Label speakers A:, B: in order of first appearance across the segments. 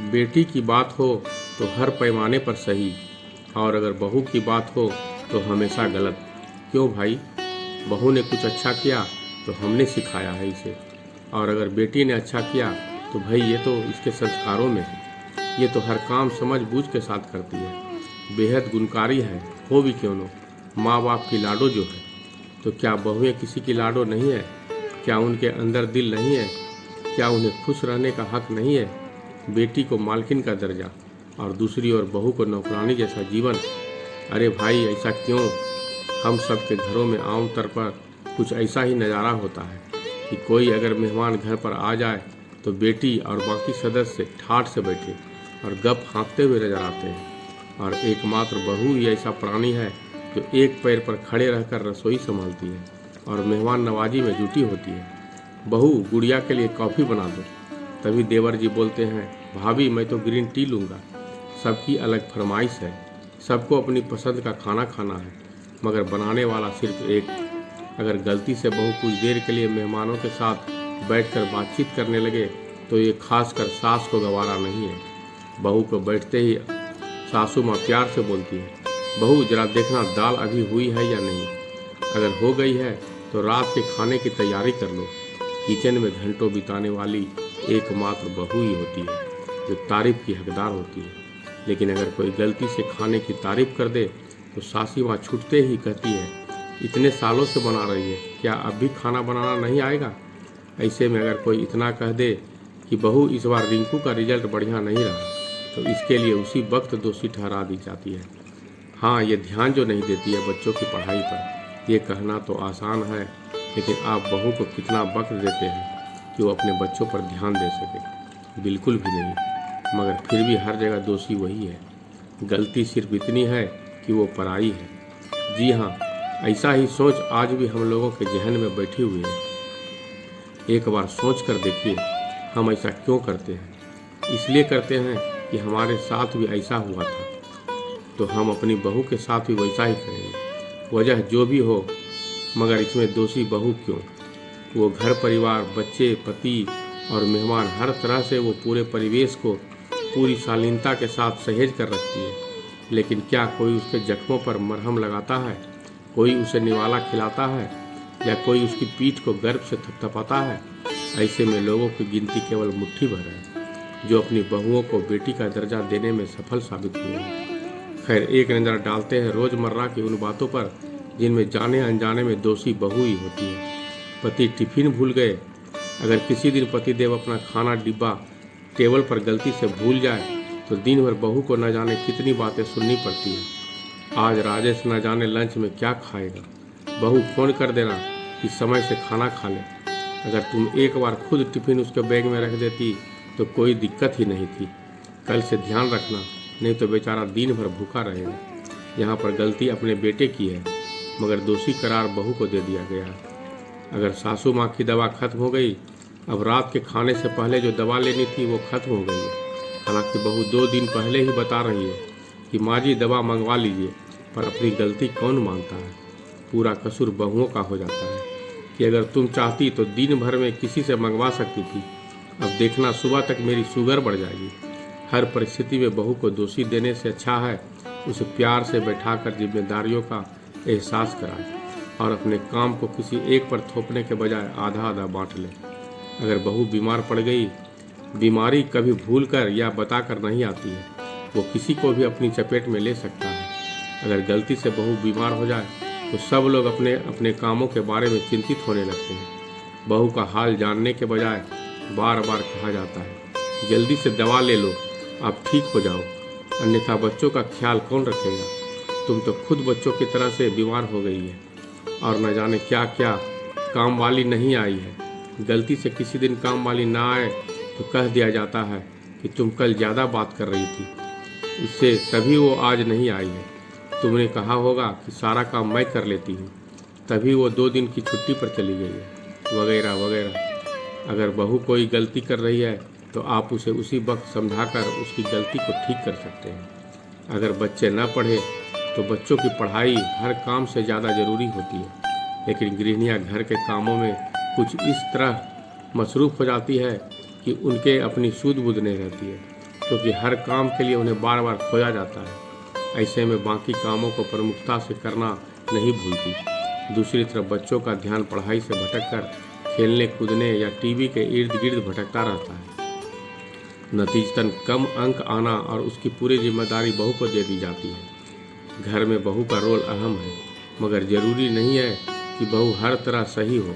A: बेटी की बात हो तो हर पैमाने पर सही, और अगर बहू की बात हो तो हमेशा गलत। क्यों भाई? बहू ने कुछ अच्छा किया तो हमने सिखाया है इसे, और अगर बेटी ने अच्छा किया तो भाई ये तो इसके संस्कारों में है। ये तो हर काम समझ बूझ के साथ करती है, बेहद गुणकारी है, हो भी क्यों न। माँ बाप की लाडो जो है, तो क्या बहुएं किसी की लाडो नहीं है? क्या उनके अंदर दिल नहीं है? क्या उन्हें खुश रहने का हक नहीं है? बेटी को मालकिन का दर्जा और दूसरी ओर बहू को नौकरानी जैसा जीवन। अरे भाई, ऐसा क्यों? हम सब के घरों में आमतौर पर कुछ ऐसा ही नज़ारा होता है कि कोई अगर मेहमान घर पर आ जाए तो बेटी और बाकी सदस्य ठाठ से बैठे और गप हाँकते हुए नजर आते हैं, और एकमात्र बहू ही ऐसा प्राणी है जो एक पैर पर खड़े रहकर रसोई संभालती है और मेहमान नवाजी में जुटी होती है। बहू, गुड़िया के लिए कॉफ़ी बना दो। तभी देवर जी बोलते हैं, भाभी मैं तो ग्रीन टी लूँगा। सबकी अलग फरमाइश है, सबको अपनी पसंद का खाना खाना है, मगर बनाने वाला सिर्फ एक। अगर गलती से बहू कुछ देर के लिए मेहमानों के साथ बैठकर बातचीत करने लगे तो ये खासकर सास को गवारा नहीं है। बहू को बैठते ही सासू माँ प्यार से बोलती है, बहू जरा देखना दाल अभी हुई है या नहीं। अगर हो गई है तो रात के खाने की तैयारी कर लो। किचन में घंटों बिताने वाली एकमात्र बहू ही होती है जो तारीफ की हकदार होती है। लेकिन अगर कोई गलती से खाने की तारीफ कर दे तो सासी माँ छूटते ही कहती है, इतने सालों से बना रही है, क्या अब भी खाना बनाना नहीं आएगा? ऐसे में अगर कोई इतना कह दे कि बहू इस बार रिंकू का रिजल्ट बढ़िया नहीं रहा, तो इसके लिए उसी वक्त दोषी ठहरा दी जाती है। हाँ, ये ध्यान जो नहीं देती है बच्चों की पढ़ाई पर। ये कहना तो आसान है, लेकिन आप बहू को कितना वक्त देते हैं कि वो अपने बच्चों पर ध्यान दे सके? बिल्कुल भी नहीं। मगर फिर भी हर जगह दोषी वही है। गलती सिर्फ इतनी है कि वो पराई है। जी हाँ, ऐसा ही सोच आज भी हम लोगों के जहन में बैठी हुई है। एक बार सोच कर देखिए, हम ऐसा क्यों करते हैं? इसलिए करते हैं कि हमारे साथ भी ऐसा हुआ था, तो हम अपनी बहू के साथ भी वैसा ही करेंगे। वजह जो भी हो, मगर इसमें दोषी बहू क्यों? वो घर परिवार, बच्चे, पति और मेहमान, हर तरह से वो पूरे परिवेश को पूरी शालीनता के साथ सहेज कर रखती है। लेकिन क्या कोई उसके जख्मों पर मरहम लगाता है? कोई उसे निवाला खिलाता है? या कोई उसकी पीठ को गर्व से थपथपाता है? ऐसे में लोगों की गिनती केवल मुट्ठी भर है जो अपनी बहुओं को बेटी का दर्जा देने में सफल साबित हुए हैं। खैर, एक नज़र डालते हैं रोज़मर्रा की उन बातों पर जिनमें जाने अनजाने में दोषी बहू ही होती है। पति टिफिन भूल गए। अगर किसी दिन पतिदेव अपना खाना डिब्बा टेबल पर गलती से भूल जाए तो दिन भर बहू को न जाने कितनी बातें सुननी पड़ती है। आज राजेश न जाने लंच में क्या खाएगा, बहू फोन कर देना कि समय से खाना खा ले। अगर तुम एक बार खुद टिफिन उसके बैग में रख देती तो कोई दिक्कत ही नहीं थी। कल से ध्यान रखना, नहीं तो बेचारा दिन भर भूखा रहेगा। यहाँ पर गलती अपने बेटे की है, मगर दोषी करार बहू को दे दिया गया है। अगर सासू माँ की दवा खत्म हो गई, अब रात के खाने से पहले जो दवा लेनी थी वो खत्म हो गई है। हालांकि बहू 2 दिन पहले ही बता रही है कि माँ जी दवा मंगवा लीजिए, पर अपनी गलती कौन मानता है? पूरा कसूर बहुओं का हो जाता है कि अगर तुम चाहती तो दिन भर में किसी से मंगवा सकती थी, अब देखना सुबह तक मेरी शुगर बढ़ जाएगी। हर परिस्थिति में बहू को दोषी देने से अच्छा है उसे प्यार से बैठाकर जिम्मेदारियों का एहसास कराए और अपने काम को किसी एक पर थोपने के बजाय आधा आधा बांट ले। अगर बहू बीमार पड़ गई, बीमारी कभी भूलकर या बताकर नहीं आती है, वो किसी को भी अपनी चपेट में ले सकता है। अगर गलती से बहू बीमार हो जाए तो सब लोग अपने अपने कामों के बारे में चिंतित होने लगते हैं। बहू का हाल जानने के बजाय बार बार कहा जाता है, जल्दी से दवा ले लो, आप ठीक हो जाओ, अन्यथा बच्चों का ख्याल कौन रखेगा? तुम तो खुद बच्चों की तरह से बीमार हो गई है, और न जाने क्या क्या काम वाली नहीं आई है। गलती से किसी दिन काम वाली ना आए तो कह दिया जाता है कि तुम कल ज़्यादा बात कर रही थी उससे, तभी वो आज नहीं आई है। तुमने कहा होगा कि सारा काम मैं कर लेती हूँ, तभी वो 2 दिन की छुट्टी पर चली गई है, वगैरह वगैरह। अगर बहू कोई गलती कर रही है तो आप उसे उसी वक्त समझाकर उसकी गलती को ठीक कर सकते हैं। अगर बच्चे न पढ़े तो बच्चों की पढ़ाई हर काम से ज़्यादा ज़रूरी होती है, लेकिन गृहिणियाँ घर के कामों में कुछ इस तरह मसरूफ़ हो जाती है कि उनके अपनी सूध बूध नहीं रहती है। क्योंकि हर काम के लिए उन्हें बार बार खोया जाता है। ऐसे में बाकी कामों को प्रमुखता से करना नहीं भूलती। दूसरी तरफ बच्चों का ध्यान पढ़ाई से भटककर खेलने कूदने या टीवी के इर्द गिर्द भटकता रहता है। नतीजतन कम अंक आना और उसकी पूरी जिम्मेदारी बहू को दे दी जाती है। घर में बहू का रोल अहम है, मगर जरूरी नहीं है कि बहू हर तरह सही हो।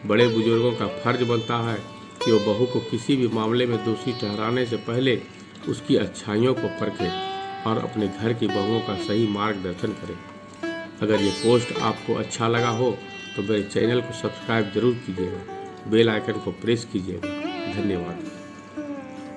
A: बड़े बुजुर्गों का फर्ज बनता है कि वो बहू को किसी भी मामले में दोषी ठहराने से पहले उसकी अच्छाइयों को परखें और अपने घर की बहुओं का सही मार्गदर्शन करें। अगर ये पोस्ट आपको अच्छा लगा हो तो मेरे चैनल को सब्सक्राइब जरूर कीजिएगा, बेल आइकन को प्रेस कीजिएगा। धन्यवाद।